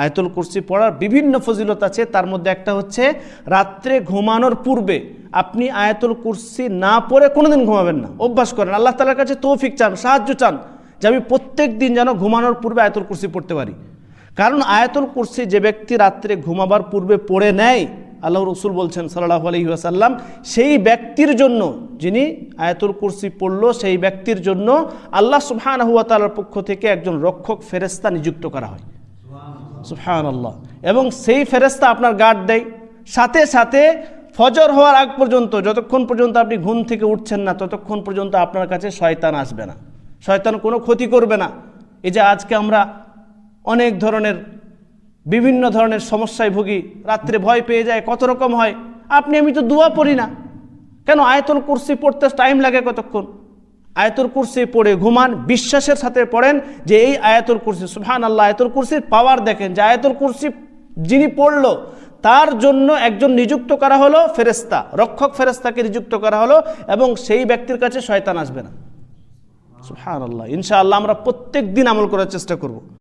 আয়াতুল কুরসি পড়ার বিভিন্ন ফজিলত আছে, তার মধ্যে একটা হচ্ছে রাত্রে ঘুমানোর পূর্বে আপনি আয়াতুল কুরসি না পড়ে কোনোদিন ঘুমাবেন না, অভ্যাস করেন। আল্লাহ তাআলার কাছে তৌফিক চান, সাহায্য চান যে আমি প্রত্যেক দিন যেন ঘুমানোর পূর্বে আয়াতুল কুরসি পড়তে পারি। কারণ আয়াতুল কুরসি যে ব্যক্তি রাত্রে ঘুমাবার পূর্বে পড়ে নেয়, আল্লাহ রসুল বলছেন সাল্লাল্লাহু আলাইহি ওয়াসাল্লাম, সেই ব্যক্তির জন্য, যিনি আয়াতুল কুরসি পড়ল, সেই ব্যক্তির জন্য আল্লাহ সুবহানাহু ওয়া তাআলার পক্ষ থেকে একজন রক্ষক ফেরেশতা নিযুক্ত করা হয়। সুবহানাল্লাহ। এবং সেই ফেরেশতা আপনার গার্ড দেয়। সাথে সাথে ফজর হওয়ার আগ পর্যন্ত, যতক্ষণ পর্যন্ত আপনি ঘুম থেকে উঠছেন না, ততক্ষণ পর্যন্ত আপনার কাছে শয়তান আসবে না, শয়তান কোনো ক্ষতি করবে না। এই যে আজকে আমরা অনেক ধরনের বিভিন্ন ধরনের সমস্যায় ভুগি, রাত্রে ভয় পেয়ে যায়, কত রকম হয়। আমি তো দোয়া পড়ি না, কেন? আয়াতুল কুরসি পড়তে টাইম লাগে কতক্ষণ? আয়াতুল কুরসি পড়ে ঘুমান, বিশ্বাসের সাথে পড়েন যে এই আয়াতুল কুরসি, সুবহানাল্লাহ, আয়াতুল কুরসির পাওয়ার দেখেন যে আয়াতুল কুরসি যিনি পড়লো তার জন্য একজন নিযুক্ত করা হলো ফেরেশতা, রক্ষক ফেরেশতাকে নিযুক্ত করা হলো, এবং সেই ব্যক্তির কাছে শয়তান আসবে না। সুবহানাল্লাহ। ইনশাআল্লাহ আমরা প্রত্যেক দিন আমল করার চেষ্টা করব।